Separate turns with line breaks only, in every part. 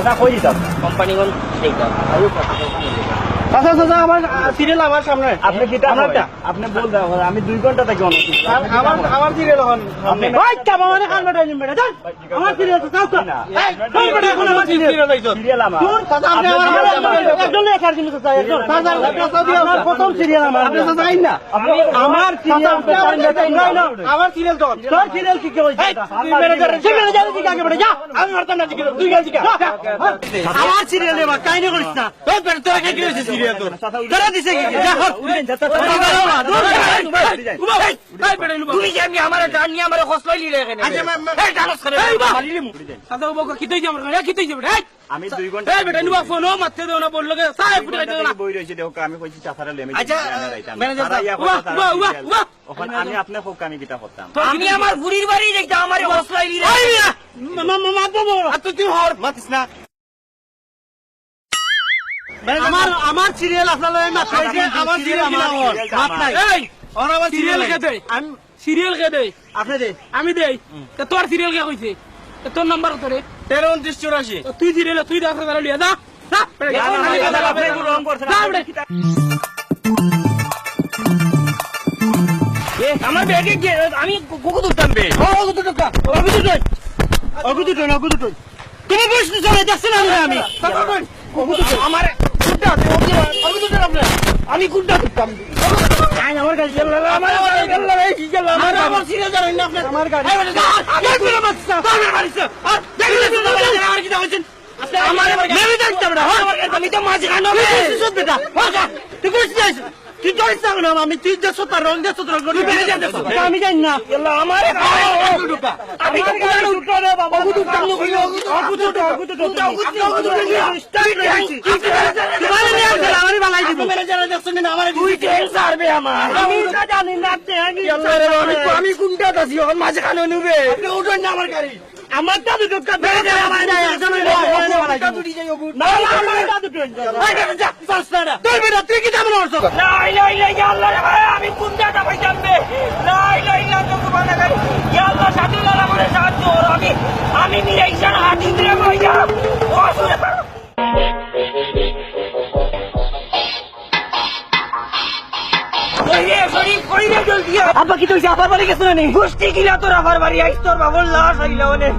চাচা কই দিতাম
কোম্পানি কোন এইটা
চাচা চাচা আমার সিরিয়াল আমার সামনে আপনি কি
আমারটা?
আপনি বল দাও আমি 2 ঘন্টা থেকে অন আছি
আমার সিরিয়াল এখন
আপনি
ভাই কাম মানে কান বেটা নিম বেটা চল আমার সিরিয়াল তো চাও তো এই কোন বেটা এখন আমার সিরিয়াল
সিরিয়াল আমার
তোর চাচা আপনি আমার একজন লেখার জিনিস চাই একজন চাচা আমার প্রথম সিরিয়াল আমার
আপনি চাচা আইন না
আপনি আমার সিরিয়াল আমার সিরিয়াল তো তোর সিরিয়াল কি কি হইছে তুই ম্যানেজার কি কাকে বেটা যা আমি মারতাম না জিজ্ঞেস তুই গেল জিজ্ঞেস আমার সিরিয়াল দেবা কাইনে করিস না তোর বেটা তোর কি হইছে সিরিয়াল তোর তোরা দিছে কি যা
তুমি যে আমি আমার গান নিয়ে আমার হসলাই লিলে এখানে এই ডালস করে মারিলি মু
সাদা বকর কি তুই আমার কি তুই বেটা
আমি 2 ঘন্টা
এই বেটা নিবা ফোন মারতে দেও না বললো কে সাই ফুটে দেও না
বই রইছে দেখো আমি কইছি চাচারা লেমে
আচ্ছা,
ম্যানেজার
ওখানে আমি আপনি হোক আমি কিটা করতাম
আমি আমার বুড়ির বাড়ি দেখতে আমার হসলাই লিলে
তুই হর মাতিস না আমার সিরিয়াল আপনার আমার সিরিয়াল মাত নাই এই ওর আমার সিরিয়াল কে দেই আমি সিরিয়াল কে দেই আপনি দেই আমি দেই তো তোর সিরিয়াল কে কইছে তো তোর নাম্বার কত রে 13 29 84 তুই সিরিয়াল তুই ডাক্তার করে লিয়া যা
আমার ব্যাগে আমি কুকু দুটাম বে
তুমি বুঝতে চলে যাচ্ছে না আমি
আমার
আমি কুন্ডা দিতাম আমার গাড়ি আমার সিরিয়াল জানেন না আপনার আমার গাড়ি
আমি তো মাঝে খানো
তুই ধরিস না আমি তুই দেশ রং দেশ আমি জানি না
আমার আমি কোনটা আছি মাঝে খানো নেবে
আমার গাড়ি আমার দাদু তুই কি যাবেন
আমি কোনটা পাইতাম আমি নিরাইশান হাতি দিয়ে পাইতাম
আব্বা কি তুই আবার বাড়ি গেছিল নি
গোষ্ঠী কিলা তোর আবার বাড়ি আইস তোর বাবুর লাশ আইলা অনে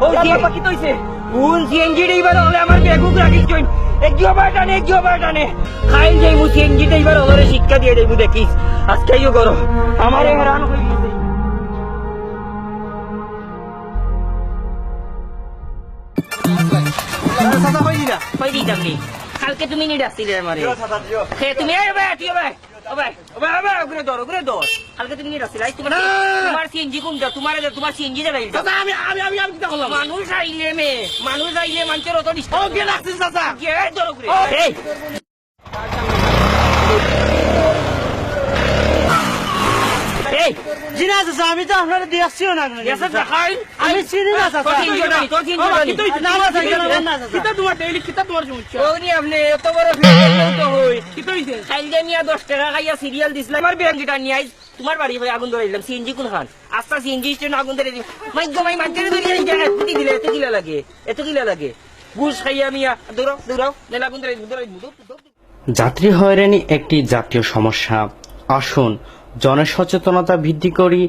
ও
আব্বা কি তুইছে
ভুল সিএনজি এইবার হলে আমার বেগুক রাখিস জইন একজিও বাটানে খাইল যাইবু সিএনজি এইবার হলে শিক্ষা দিয়ে যাইবু দেখিস আজকে ইও করো আমারে হেরান হই গেছে
চাচা কই দিলা
কই দিতাম নি কালকে তুমি নি ডাকছিলে আমারে হে তুমি এই ভাই আটিও ভাই ও ভাই ওরে দর কালকে তুমি নি ডাকছিলে তোমার সিএনজি কোনটা তোমার সিএনজি দে গাইল
চাচা আমি কি করলাম
মানুষ আইলে মানুষের অত ডিস্টার্ব
ও কে রাখছিস চাচা
কে দর করে এই এই
জিনা চাচা আমি তো আপনার দিয়ে আসছিও না
এসে দেখাই
আমি চিনি না চাচা
তোর সিএনজি
না না কিতা তোমার ডেইলি কিতা তোমার সমস্যা
ওনি আপনি এত বড় ফিল্ম তো হই
কি কইছে
খাইলে নিয়া 10 টাকা খাইয়া সিরিয়াল দিছিলাম আমার ব্যাংকটা নিয়ে আইস তোমার বাড়ি হয়ে আগুন ধরে দিলাম সিএনজি কোন খান আস্তা সিএনজি স্টেশন আগুন ধরে দিই মাই মাঝখানে ধরে এই জায়গায় ফুটি দিলে এত কিলা লাগে বুঝ খাইয়া মিয়া দৌড়াও নেলা আগুন ধরে
যাত্রী হয়রানি একটি জাতীয় সমস্যা। আসুন জনসচেতনতা বৃদ্ধি করি।